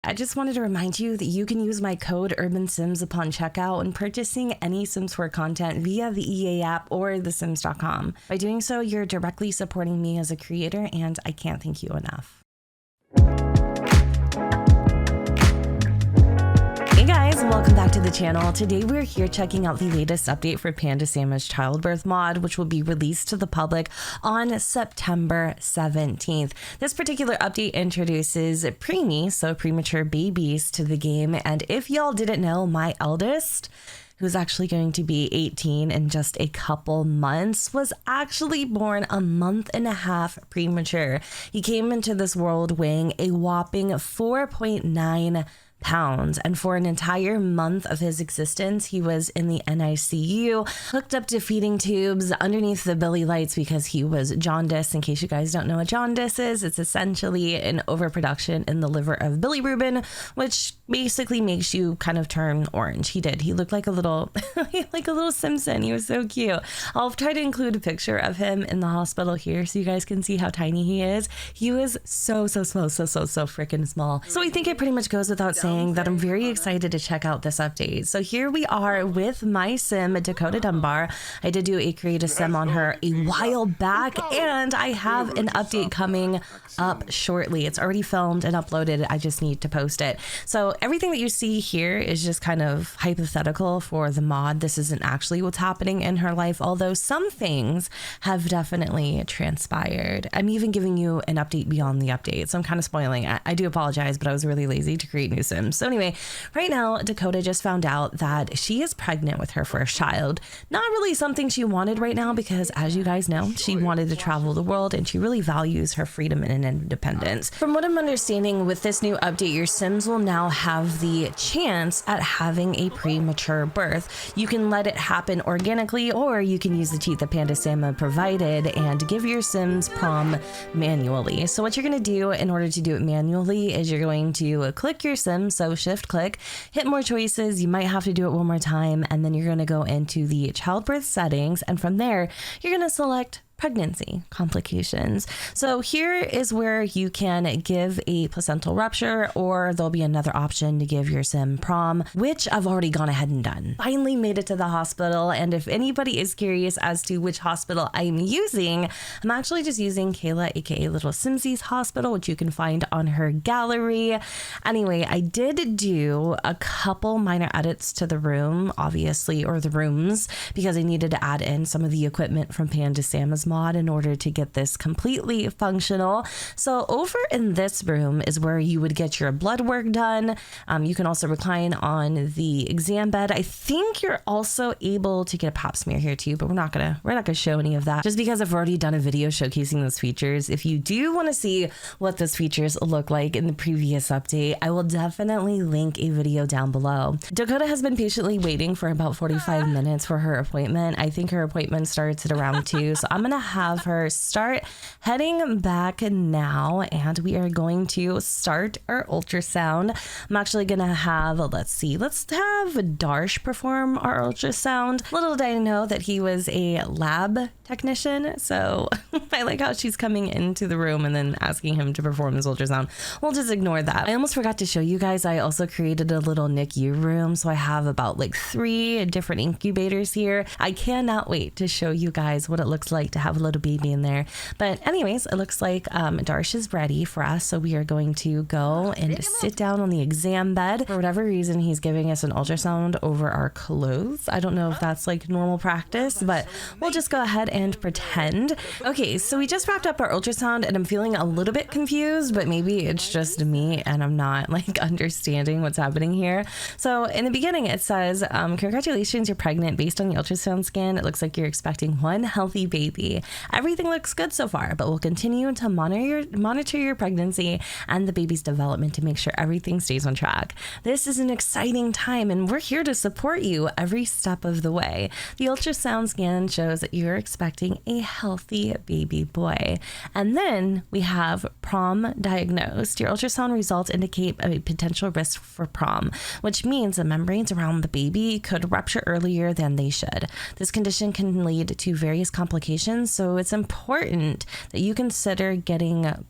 I just wanted to remind you that you can use my code UrbanSims upon checkout when purchasing any Sims 4 content via the EA app or thesims.com. By doing so, you're directly supporting me as a creator, and I can't thank you enough. Hey guys, welcome back to the channel. Today we're here checking out the latest update for Panda Sam's Childbirth mod, which will be released to the public on September 17th. This particular update introduces Preemie, so premature babies, to the game. And if y'all didn't know, my eldest, who's actually going to be 18 in just a couple months, was actually born a month and a half premature. He came into this world weighing a whopping 4.9 pounds, and for an entire month of his existence he was in the NICU, hooked up to feeding tubes underneath the belly lights because he was jaundiced. In case you guys don't know what jaundice is, it's essentially an overproduction in the liver of bilirubin, which basically makes you kind of turn orange. He looked like a little like a little Simpson. He was so cute. I'll try to include a picture of him in the hospital here so you guys can see how tiny he is. He was so freaking small. So I think it pretty much goes without saying that I'm very excited to check out this update. So here we are with my sim, Dakota Dunbar. I did do a create a sim on her a while back, and I have an update coming up shortly. It's already filmed and uploaded. I just need to post it. So everything that you see here is just kind of hypothetical for the mod. This isn't actually what's happening in her life, although some things have definitely transpired. I'm even giving you an update beyond the update, so I'm kind of spoiling. I do apologize, but I was really lazy to create new sims. So anyway, right now, Dakota just found out that she is pregnant with her first child. Not really something she wanted right now because, as you guys know, she wanted to travel the world and she really values her freedom and independence. From what I'm understanding, with this new update, your sims will now have the chance at having a premature birth. You can let it happen organically, or you can use the cheat that Panda Sam provided and give your sims prom manually. So what you're going to do in order to do it manually is you're going to click your sim, so shift click, hit more choices. You might have to do it one more time, and then you're going to go into the childbirth settings, and from there you're going to select pregnancy complications. So here is where you can give a placental rupture, or there'll be another option to give your sim prom, which I've already gone ahead and done. Finally made it to the hospital, and if anybody is curious as to which hospital I'm using, I'm actually just using Kayla, aka Little Simsy's hospital, which you can find on her gallery. Anyway, I did do a couple minor edits to the room, obviously, or the rooms, because I needed to add in some of the equipment from Panda Sam's mod in order to get this completely functional. So over in this room is where you would get your blood work done. You can also recline on the exam bed. I think you're also able to get a pap smear here too, but we're not gonna show any of that just because I've already done a video showcasing those features. If you do want to see what those features look like in the previous update, I will definitely link a video down below. Dakota has been patiently waiting for about 45 minutes for her appointment. I think her appointment starts at around 2, so I'm gonna have her start heading back now, and we are going to start our ultrasound. I'm actually gonna have, let's have Darsh perform our ultrasound. Little did I know that he was a lab technician, so I like how she's coming into the room and then asking him to perform this ultrasound. We'll just ignore that. I almost forgot to show you guys, I also created a little NICU room, so I have about like 3 different incubators here. I cannot wait to show you guys what it looks like to have a little baby in there. But anyways, it looks like Darsh is ready for us, so we are going to go and sit down on the exam bed. For whatever reason, he's giving us an ultrasound over our clothes. I don't know if that's like normal practice, but we'll just go ahead and pretend. Okay, so we just wrapped up our ultrasound, and I'm feeling a little bit confused, but maybe it's just me and I'm not like understanding what's happening here. So in the beginning, it says, congratulations, you're pregnant. Based on the ultrasound scan, it looks like you're expecting one healthy baby. Everything looks good so far, but we'll continue to monitor your pregnancy and the baby's development to make sure everything stays on track. This is an exciting time, and we're here to support you every step of the way. The ultrasound scan shows that you're expecting a healthy baby boy. And then we have prom diagnosed. Your ultrasound results indicate a potential risk for prom, which means the membranes around the baby could rupture earlier than they should. This condition can lead to various complications, so it's important that you consider getting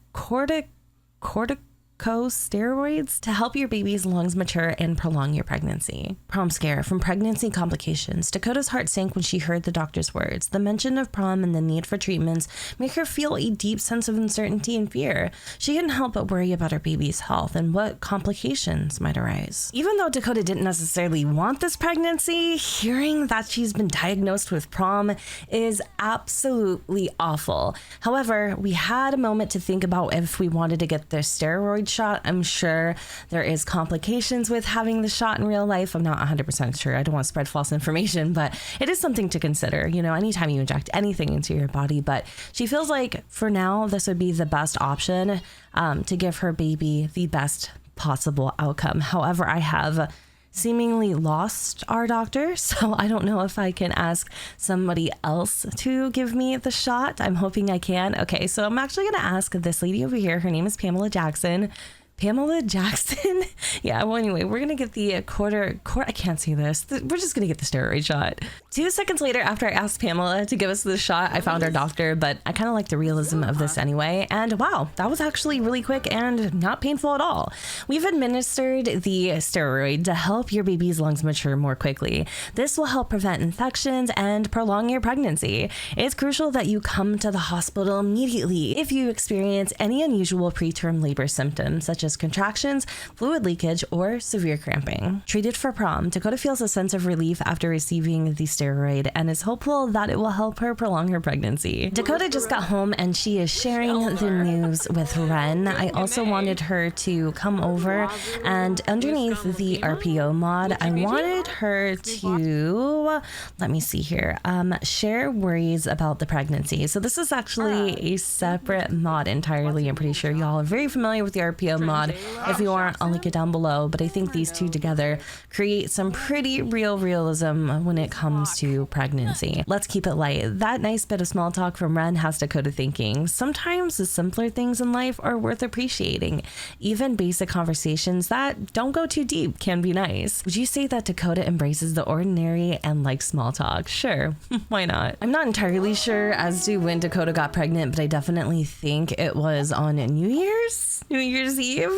corticosteroids to help your baby's lungs mature and prolong your pregnancy. Prom scare from pregnancy complications. Dakota's heart sank when she heard the doctor's words. The mention of prom and the need for treatments make her feel a deep sense of uncertainty and fear. She couldn't help but worry about her baby's health and what complications might arise. Even though Dakota didn't necessarily want this pregnancy, hearing that she's been diagnosed with prom is absolutely awful. However, we had a moment to think about if we wanted to get the steroid shot. I'm sure there is complications with having the shot in real life. I'm not 100% sure. I don't want to spread false information, but it is something to consider, you know, anytime you inject anything into your body. But she feels like for now, this would be the best option to give her baby the best possible outcome. However, I have seemingly lost our doctor, so I don't know if I can ask somebody else to give me the shot. I'm hoping I can. Okay, so I'm actually going to ask this lady over here. Her name is Pamela Jackson. Pamela Jackson? Yeah, well, anyway, we're going to get the I can't say this. We're just going to get the steroid shot. 2 seconds later, after I asked Pamela to give us the shot, I found our doctor, but I kind of like the realism of this anyway. And wow, that was actually really quick and not painful at all. We've administered the steroid to help your baby's lungs mature more quickly. This will help prevent infections and prolong your pregnancy. It's crucial that you come to the hospital immediately if you experience any unusual preterm labor symptoms, such as contractions, fluid leakage, or severe cramping. Treated for prom, Dakota feels a sense of relief after receiving the steroid and is hopeful that it will help her prolong her pregnancy. Dakota just got home and she is sharing the news with Ren. I also wanted her to come over, and underneath the RPO mod, I wanted her to, let me see here, share worries about the pregnancy. So this is actually a separate mod entirely. I'm pretty sure y'all are very familiar with the RPO mod. If you aren't, I'll link it down below, but I think these two together create some pretty real realism when it comes to pregnancy. Let's keep it light. That nice bit of small talk from Ren has Dakota thinking. Sometimes the simpler things in life are worth appreciating. Even basic conversations that don't go too deep can be nice. Would you say that Dakota embraces the ordinary and likes small talk? Sure, why not? I'm not entirely sure as to when Dakota got pregnant, but I definitely think it was on New Year's Eve.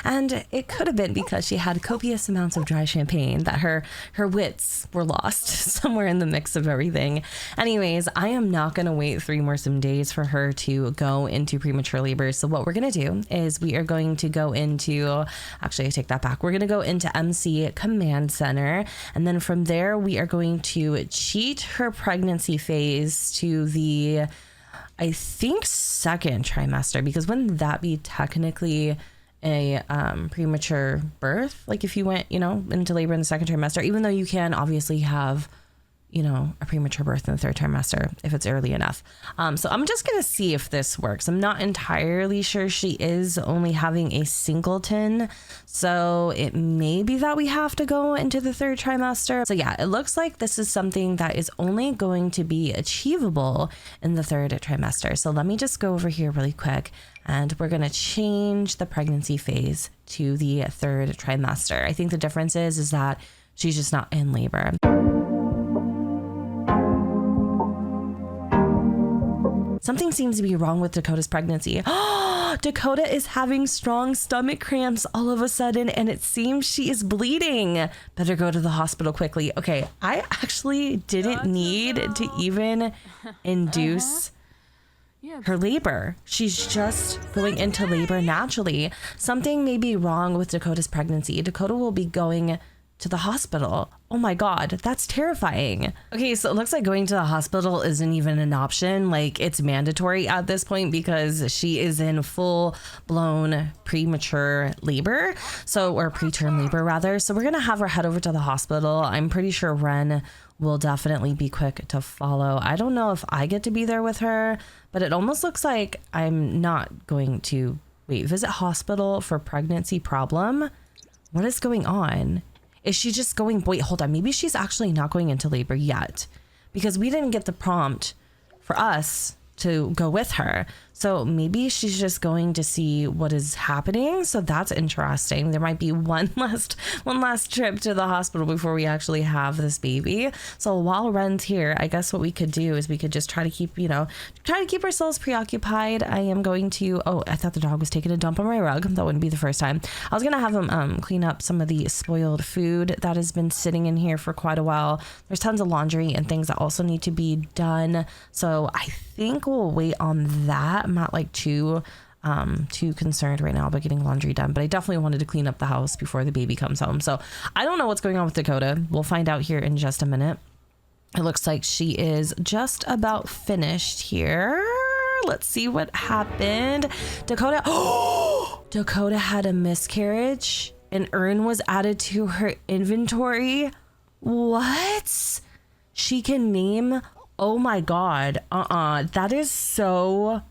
And it could have been because she had copious amounts of dry champagne that her wits were lost somewhere in the mix of everything. Anyways, I am not going to wait 3 more days for her to go into premature labor. So what we're going to do is we are going to go into, actually I take that back. We're going to go into MC Command Center. And then from there, we are going to cheat her pregnancy phase to the, I think, 2nd trimester, because wouldn't that be technically a premature birth? Like if you went, you know, into labor in the 2nd trimester, even though you can obviously have, you know, a premature birth in the 3rd trimester if it's early enough. So I'm just going to see if this works. I'm not entirely sure. She is only having a singleton, so it may be that we have to go into the 3rd trimester. So yeah, it looks like this is something that is only going to be achievable in the 3rd trimester. So let me just go over here really quick, and we're going to change the pregnancy phase to the 3rd trimester. I think the difference is that she's just not in labor. Something seems to be wrong with Dakota's pregnancy. Dakota is having strong stomach cramps all of a sudden, and it seems she is bleeding. Better go to the hospital quickly. Okay, I actually didn't need to even induce her labor. She's just going into labor naturally. Something may be wrong with Dakota's pregnancy. Dakota will be going to the hospital. Oh my God, that's terrifying. Okay, so it looks like going to the hospital isn't even an option. Like, it's mandatory at this point because she is in full blown premature labor. So, or preterm labor rather. So we're gonna have her head over to the hospital. I'm pretty sure Ren will definitely be quick to follow. I don't know if I get to be there with her, but it almost looks like I'm not going to visit hospital for pregnancy problem. What is going on? Is she just going, wait, hold on. Maybe she's actually not going into labor yet because we didn't get the prompt for us to go with her. So maybe she's just going to see what is happening. So that's interesting. There might be one last trip to the hospital before we actually have this baby. So while Ren's here, I guess what we could do is we could just try to keep, ourselves preoccupied. I am going to, I thought the dog was taking a dump on my rug. That wouldn't be the first time. I was going to have him clean up some of the spoiled food that has been sitting in here for quite a while. There's tons of laundry and things that also need to be done. So I think we'll wait on that. I'm not like too concerned right now about getting laundry done, but I definitely wanted to clean up the house before the baby comes home. So I don't know what's going on with Dakota. We'll find out here in just a minute. It looks like she is just about finished here. Let's see what happened. Dakota had a miscarriage. An urn was added to her inventory. What? She can name. Oh my God. That is so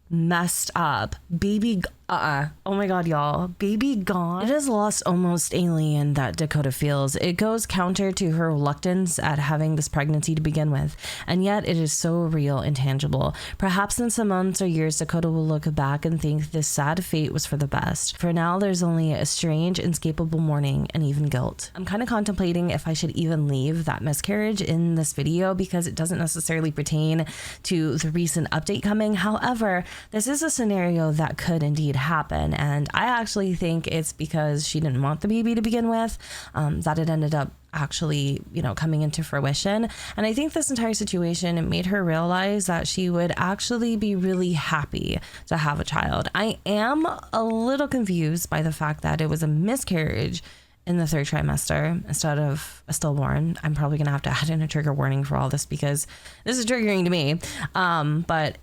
messed up. Baby. Oh my God, y'all. Baby gone. It is lost almost alien that Dakota feels. It goes counter to her reluctance at having this pregnancy to begin with. And yet it is so real and tangible. Perhaps in some months or years, Dakota will look back and think this sad fate was for the best. For now, there's only a strange, inescapable mourning and even guilt. I'm kind of contemplating if I should even leave that miscarriage in this video because it doesn't necessarily pertain to the recent update coming. However, this is a scenario that could indeed happen, and I actually think it's because she didn't want the baby to begin with, that it ended up actually coming into fruition. And I think this entire situation, it made her realize that she would actually be really happy to have a child. I am a little confused by the fact that it was a miscarriage in the 3rd trimester instead of a stillborn. I'm probably gonna have to add in a trigger warning for all this because this is triggering to me. But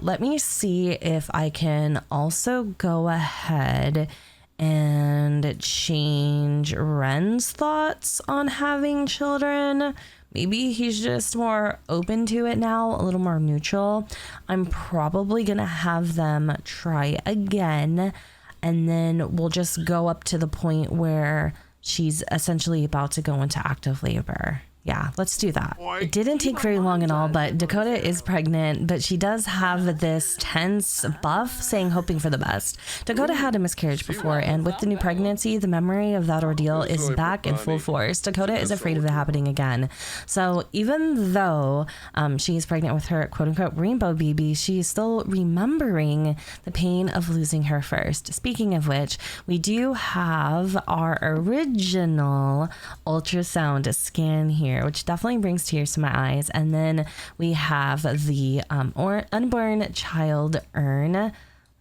let me see if I can also go ahead and change Ren's thoughts on having children. Maybe he's just more open to it now, a little more neutral. I'm probably gonna have them try again, and then we'll just go up to the point where she's essentially about to go into active labor. Yeah, let's do that. It didn't take very long and all, but Dakota is pregnant, but she does have this tense buff saying hoping for the best. Dakota had a miscarriage before, and with the new pregnancy, the memory of that ordeal is back in full force. Dakota is afraid of it happening again. So even though she is pregnant with her quote-unquote rainbow baby, she is still remembering the pain of losing her first. Speaking of which, we do have our original ultrasound scan here, which definitely brings tears to my eyes. And then we have the unborn child urn.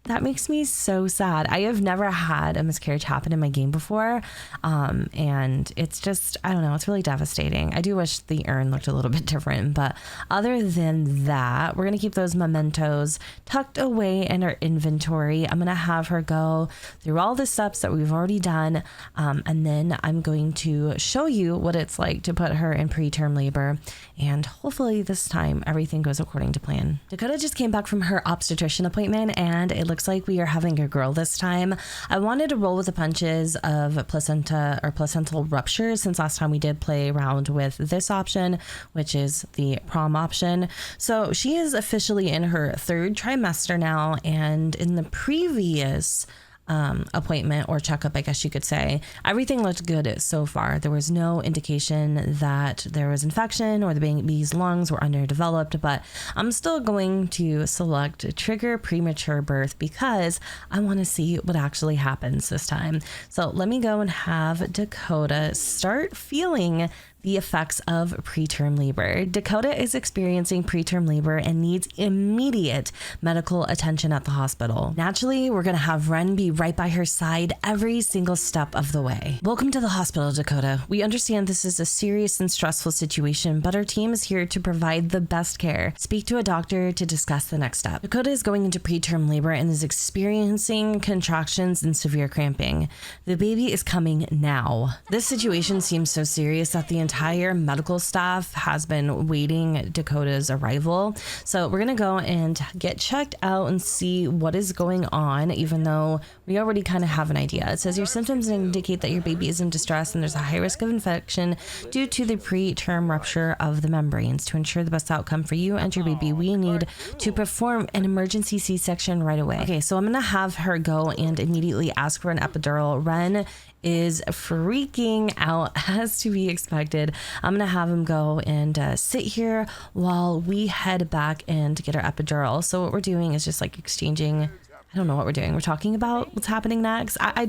That makes me so sad. I have never had a miscarriage happen in my game before. And it's just, I don't know, it's really devastating. I do wish the urn looked a little bit different, but other than that, we're going to keep those mementos tucked away in our inventory. I'm going to have her go through all the steps that we've already done. And then I'm going to show you what it's like to put her in preterm labor. And hopefully this time everything goes according to plan. Dakota just came back from her obstetrician appointment, and it looks like we are having a girl this time. I wanted to roll with the punches of placenta or placental rupture since last time we did play around with this option, which is the prom option. So she is officially in her 3rd trimester now, and in the previous appointment or checkup, I guess you could say, everything looked good so far. There was no indication that there was infection or the baby's lungs were underdeveloped, but I'm still going to select trigger premature birth because I want to see what actually happens this time. So let me go and have Dakota start feeling the effects of preterm labor. Dakota is experiencing preterm labor and needs immediate medical attention at the hospital. Naturally, we're going to have Ren be right by her side every single step of the way. Welcome to the hospital, Dakota. We understand this is a serious and stressful situation, but our team is here to provide the best care. Speak to a doctor to discuss the next step. Dakota is going into preterm labor and is experiencing contractions and severe cramping. The baby is coming now. This situation seems so serious that the entire medical staff has been waiting Dakota's arrival. So we're going to go and get checked out and see what is going on, even though we already kind of have an idea. It says your symptoms indicate that your baby is in distress and there's a high risk of infection due to the preterm rupture of the membranes. To ensure the best outcome for you and your baby, we need to perform an emergency C-section right away. Okay, so I'm gonna have her go and immediately ask for an epidural. Ren is freaking out, as to be expected. I'm gonna have him go and sit here while we head back and get our epidural. So what we're doing is just like exchanging, I don't know what we're doing. We're talking about what's happening next. I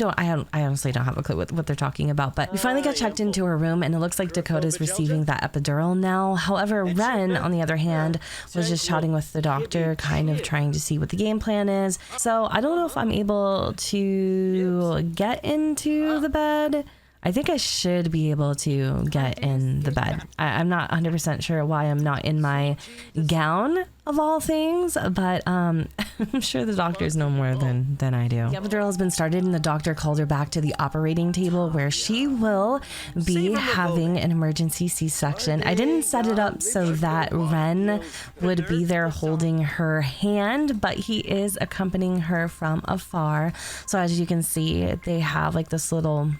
honestly don't have a clue what they're talking about, but we finally got checked into her room and it looks like Dakota's receiving that epidural now. However, Ren, on the other hand, was just chatting with the doctor, kind of trying to see what the game plan is. So I don't know if I'm able to get into the bed. I think I should be able to get in the bed. I'm not 100% sure why I'm not in my gown of all things, but I'm sure the doctors know more than I do. The epidural has been started and the doctor called her back to the operating table where she will be having an emergency C-section. I didn't set it up so that Ren would be there holding her hand, but he is accompanying her from afar. So as you can see, they have like this little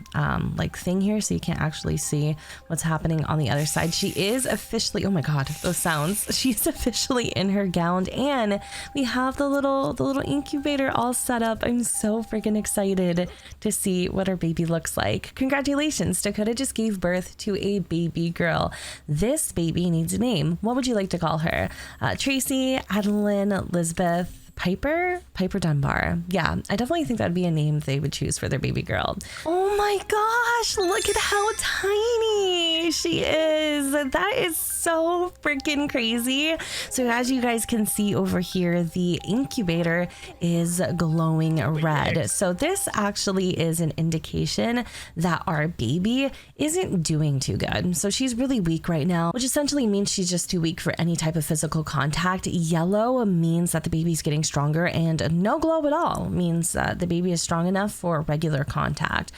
like thing here, so you can't actually see what's happening on the other side. She is officially, oh my god, those sounds. She's officially in her gown, and we have the little incubator all set up. I'm so freaking excited to see what our baby looks like. Congratulations, Dakota just gave birth to a baby girl. This baby needs a name. What would you like to call her? Tracy, Adeline, Elizabeth, Piper Dunbar. Yeah, I definitely think that'd be a name they would choose for their baby girl. Oh my gosh, look at how tiny she is. That is so freaking crazy. So as you guys can see over here, the incubator is glowing red. So this actually is an indication that our baby isn't doing too good. So she's really weak right now, which essentially means she's just too weak for any type of physical contact. Yellow means that the baby's getting stronger, and no glow at all means that the baby is strong enough for regular contact.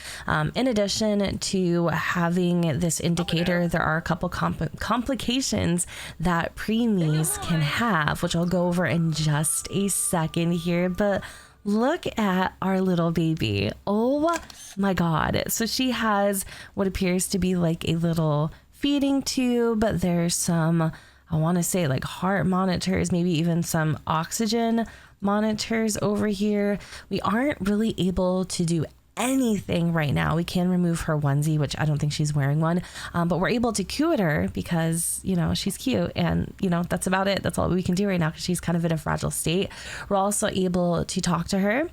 In addition to having this indicator, there are a couple complications that preemies can have, which I'll go over in just a second here, but look at our little baby. Oh my god. So she has what appears to be like a little feeding tube. There's some, I want to say like heart monitors, maybe even some oxygen monitors over here. We aren't really able to do anything right now. We can remove her onesie, which I don't think she's wearing one, but we're able to cue her because, you know, she's cute, and you know, that's about it. That's all we can do right now because she's kind of in a fragile state. We're also able to talk to her.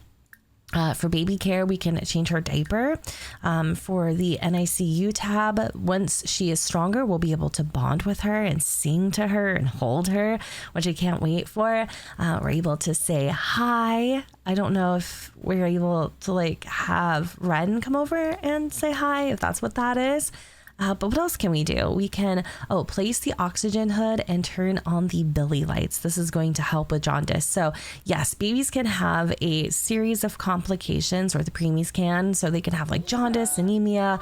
For baby care, we can change her diaper. For the NICU tab, once she is stronger, we'll be able to bond with her and sing to her and hold her, which I can't wait for. We're able to say hi. I don't know if we're able to like have Ren come over and say hi, if that's what that is. But what else can we do? We can, place the oxygen hood and turn on the Billy lights. This is going to help with jaundice. So yes, babies can have a series of complications, or the preemies can. So they can have like jaundice, anemia,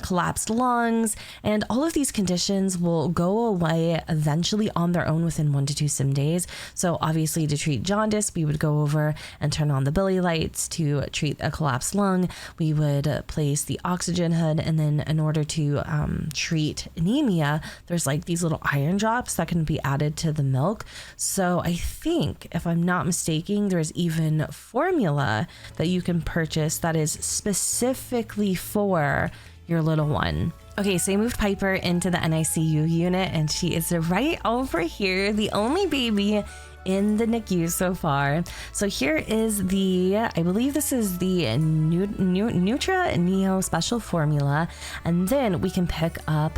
collapsed lungs, and all of these conditions will go away eventually on their own within 1 to 2 sim days. So obviously to treat jaundice, we would go over and turn on the Billy lights. To treat a collapsed lung, we would place the oxygen hood, and then in order to treat anemia, there's like these little iron drops that can be added to the milk. So I think, if I'm not mistaken, there's even formula that you can purchase that is specifically for your little one. Okay, so I moved Piper into the NICU unit, and she is right over here, the only baby in the NICU so far. So here is the, I believe this is the Nutra Neo special formula, and then we can pick up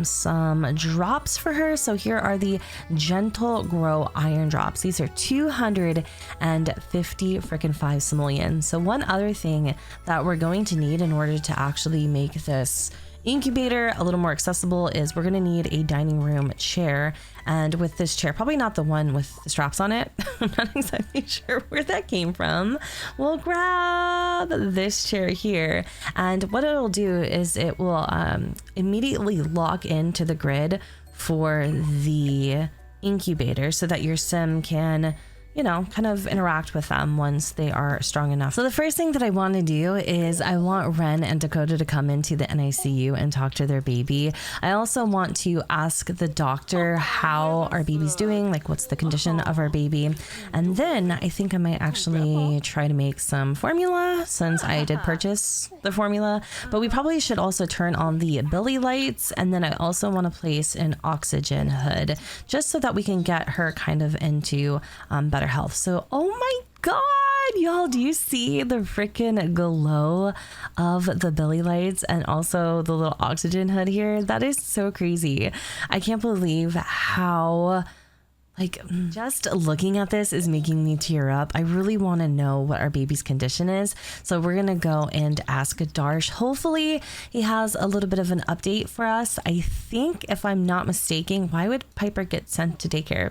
some drops for her. So here are the Gentle Grow iron drops. These are 250 freaking 5 simoleons. So one other thing that we're going to need in order to actually make this incubator a little more accessible is we're going to need a dining room chair. And with this chair, probably not the one with the straps on it, I'm not exactly sure where that came from, we'll grab this chair here, and what it'll do is it will immediately lock into the grid for the incubator so that your sim can, you know, kind of interact with them once they are strong enough. So the first thing that I want to do is I want Ren and Dakota to come into the NICU and talk to their baby. I also want to ask the doctor how our baby's doing, like what's the condition of our baby. And then I think I might actually try to make some formula since I did purchase the formula, but we probably should also turn on the Billy lights. And then I also want to place an oxygen hood just so that we can get her kind of into better health. So, oh my God, y'all, do you see the freaking glow of the Billy lights and also the little oxygen hood here? That is so crazy. I can't believe how, like, just looking at this is making me tear up. I really want to know what our baby's condition is. So we're going to go and ask Darsh. Hopefully he has a little bit of an update for us. I think, if I'm not mistaken, why would Piper get sent to daycare?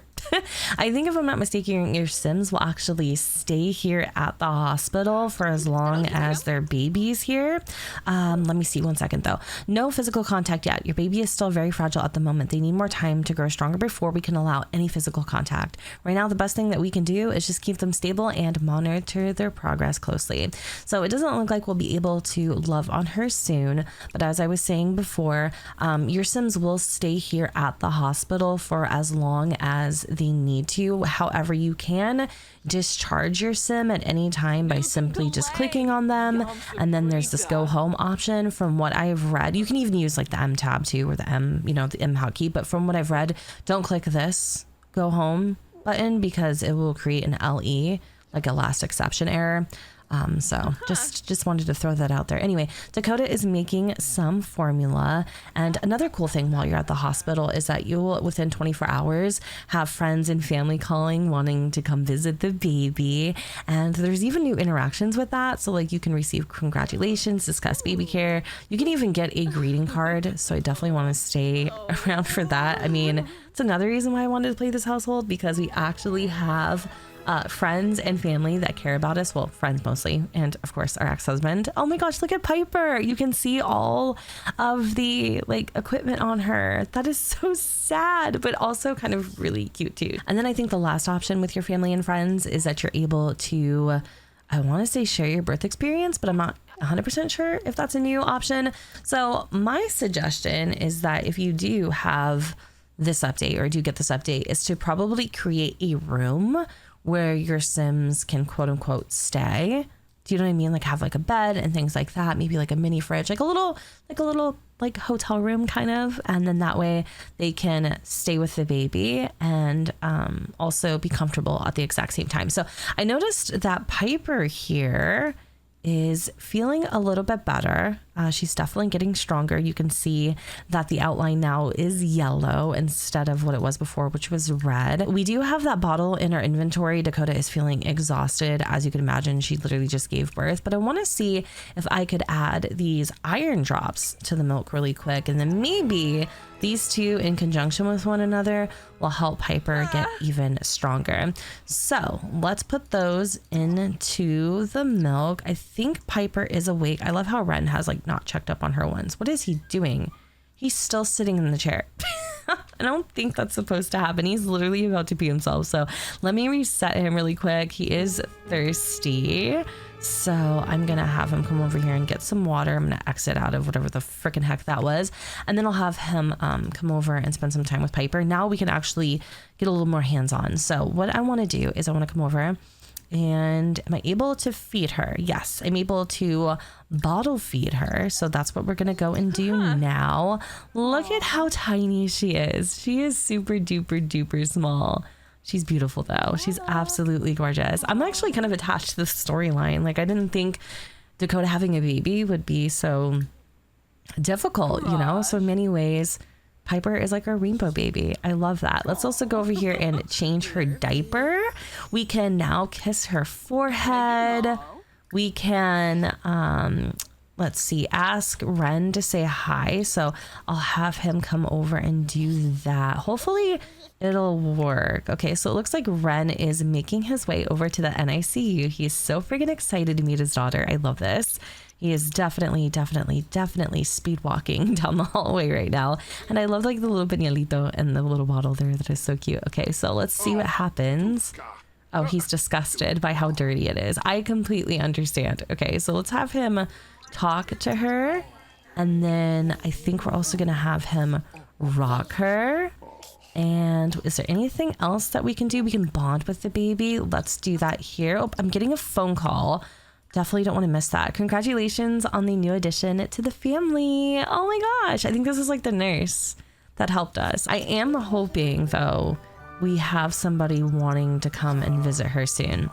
I think, if I'm not mistaken, your Sims will actually stay here at the hospital for as long as their baby's here. Let me see 1 second though. No physical contact yet. Your baby is still very fragile at the moment. They need more time to grow stronger before we can allow any physical contact. Right now, the best thing that we can do is just keep them stable and monitor their progress closely. So it doesn't look like we'll be able to love on her soon, but as I was saying before, your Sims will stay here at the hospital for as long as they need to. However, you can discharge your Sim at any time by simply just clicking on them, and then there's this go home option. From what I've read, you can even use like the M tab too, or the M, you know, the M hotkey, but from what I've read, don't click this go home button because it will create an LE, like a last exception error. So just wanted to throw that out there. Anyway, Dakota is making some formula. And another cool thing while you're at the hospital is that you'll, within 24 hours, have friends and family calling, wanting to come visit the baby. And there's even new interactions with that. So like you can receive congratulations, discuss baby care. You can even get a greeting card. So I definitely want to stay around for that. I mean, it's another reason why I wanted to play this household, because we actually have friends and family that care about us. Well, friends mostly, and of course our ex-husband. Oh my gosh, look at Piper. You can see all of the like equipment on her. That is so sad, but also kind of really cute too. And then I think the last option with your family and friends is that you're able to, I want to say, share your birth experience, but I'm not 100% sure if that's a new option. So my suggestion is that if you do have this update, or do get this update, is to probably create a room where your Sims can quote unquote stay. Do you know what I mean? Like have like a bed and things like that. Maybe like a mini fridge, like a little like hotel room kind of. And then that way they can stay with the baby and also be comfortable at the exact same time. So I noticed that Piper here is feeling a little bit better. She's definitely getting stronger. You can see that the outline now is yellow instead of what it was before, which was red. We do have that bottle in our inventory. Dakota is feeling exhausted. As you can imagine, she literally just gave birth, but I want to see if I could add these iron drops to the milk really quick. And then maybe these two in conjunction with one another will help Piper get even stronger. So let's put those into the milk. I think Piper is awake. I love how Ren has like not checked up on her once. What is he doing? He's still sitting in the chair. I don't think that's supposed to happen. He's literally about to pee himself. So let me reset him really quick. He is thirsty. So I'm going to have him come over here and get some water. I'm going to exit out of whatever the freaking heck that was. And then I'll have him come over and spend some time with Piper. Now we can actually get a little more hands-on. So what I want to do is I want to come over and am I able to feed her? Yes, I'm able to bottle feed her. So that's what we're going to go and do now. Look at how tiny she is. She is super duper duper small. She's beautiful though. She's absolutely gorgeous. I'm actually kind of attached to the storyline. Like I didn't think Dakota having a baby would be so difficult, you know? So in many ways, Piper is like our rainbow baby. I love that. Let's also go over here and change her diaper. We can now kiss her forehead. We can, let's see, ask Ren to say hi. So I'll have him come over and do that. Hopefully it'll work. Okay, so it looks like Ren is making his way over to the NICU. He's so freaking excited to meet his daughter. I love this. He is definitely speed walking down the hallway right now. And I love like the little pañuelito and the little bottle there. That is so cute. Okay, so let's see what happens. Oh, he's disgusted by how dirty it is. I completely understand. Okay, so let's have him talk to her. And then I think we're also going to have him rock her. And is there anything else that we can do? We can bond with the baby. Let's do that here. Oh, I'm getting a phone call. Definitely don't want to miss that. Congratulations on the new addition to the family. Oh my gosh. I think this is like the nurse that helped us. I am hoping though, we have somebody wanting to come and visit her soon.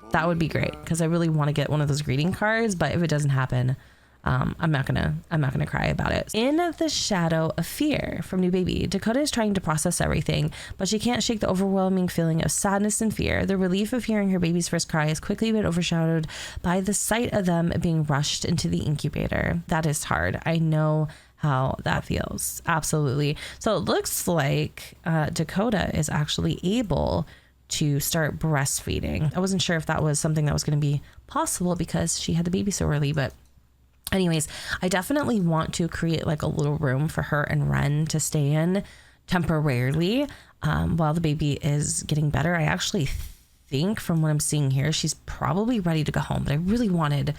That would be great because I really want to get one of those greeting cards, but if it doesn't happen, I'm not gonna cry about it. In the shadow of fear from new baby, Dakota is trying to process everything, but she can't shake the overwhelming feeling of sadness and fear. The relief of hearing her baby's first cry has quickly been overshadowed by the sight of them being rushed into the incubator. That is hard. I know how that feels. Absolutely. So it looks like Dakota is actually able to start breastfeeding. I wasn't sure if that was something that was going to be possible because she had the baby so early, but anyways, I definitely want to create like a little room for her and Ren to stay in temporarily while the baby is getting better. I actually think from what I'm seeing here, she's probably ready to go home, but I really wanted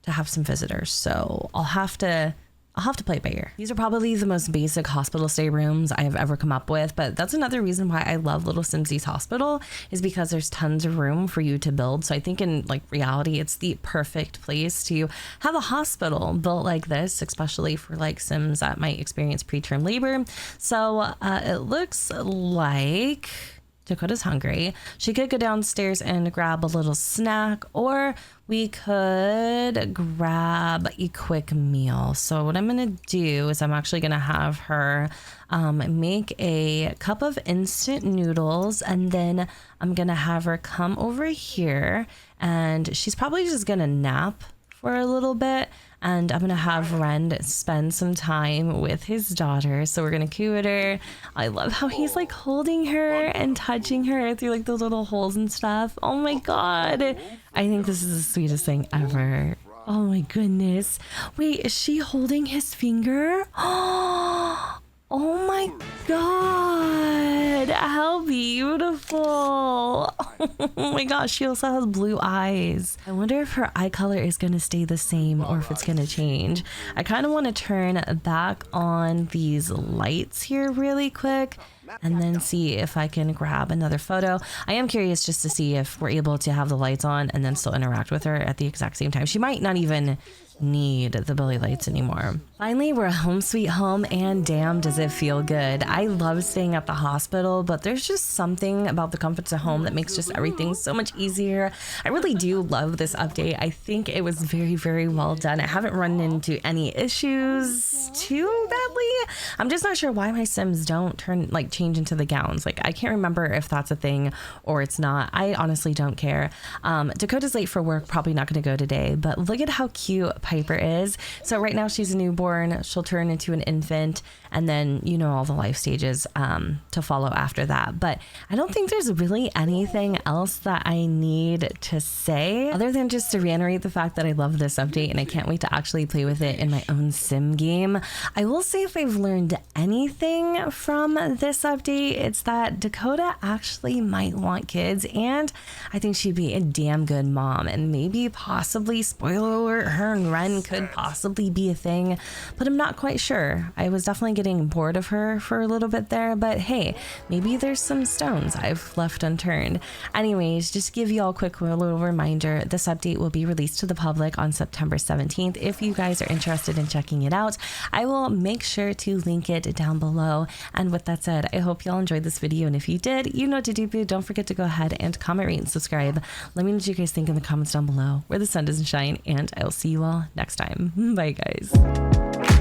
to have some visitors. So I'll have to play it by ear. These are probably the most basic hospital stay rooms I have ever come up with, but that's another reason why I love Little Simsies Hospital is because there's tons of room for you to build. So I think in like reality, it's the perfect place to have a hospital built like this, especially for like Sims that might experience preterm labor. So it looks like Dakota's hungry. She could go downstairs and grab a little snack, or we could grab a quick meal. So what I'm going to do is I'm actually going to have her make a cup of instant noodles, and then I'm going to have her come over here, and she's probably just going to nap for a little bit. And I'm going to have Ren spend some time with his daughter. So we're going to coo at her. I love how he's like holding her and touching her through like the little holes and stuff. Oh my God. I think this is the sweetest thing ever. Oh my goodness. Wait, is she holding his finger? Oh my God. How beautiful. Oh my gosh. She also has blue eyes. I wonder if her eye color is going to stay the same or if it's going to change. I kind of want to turn back on these lights here really quick and then see if I can grab another photo. I am curious just to see if we're able to have the lights on and then still interact with her at the exact same time. She might not even need the belly lights anymore. Finally, we're home sweet home, and damn does it feel good. I love staying at the hospital, but there's just something about the comforts of home that makes just everything so much easier. I really do love this update. I think it was very, very well done. I haven't run into any issues too badly. I'm just not sure why my Sims don't change into the gowns. Like, I can't remember if that's a thing or it's not. I honestly don't care. Dakota's late for work, probably not going to go today, but look at how cute Piper is. So right now she's a newborn. She'll turn into an infant, and then you know all the life stages to follow after that. But I don't think there's really anything else that I need to say other than just to reiterate the fact that I love this update and I can't wait to actually play with it in my own sim game. I will say if I've learned anything from this update, it's that Dakota actually might want kids, and I think she'd be a damn good mom, and maybe possibly, spoiler alert, her and Ren could possibly be a thing, but I'm not quite sure. I was definitely getting bored of her for a little bit there, but hey, maybe there's some stones I've left unturned. Anyways, just give you all a quick little reminder, this update will be released to the public on September 17th. If you guys are interested in checking it out, I will make sure to link it down below. And with that said, I hope y'all enjoyed this video, and if you did, you know what to do, boo. Don't forget to go ahead and comment, rate, and subscribe. Let me know what you guys think in the comments down below where the sun doesn't shine, and I'll see you all next time. Bye guys.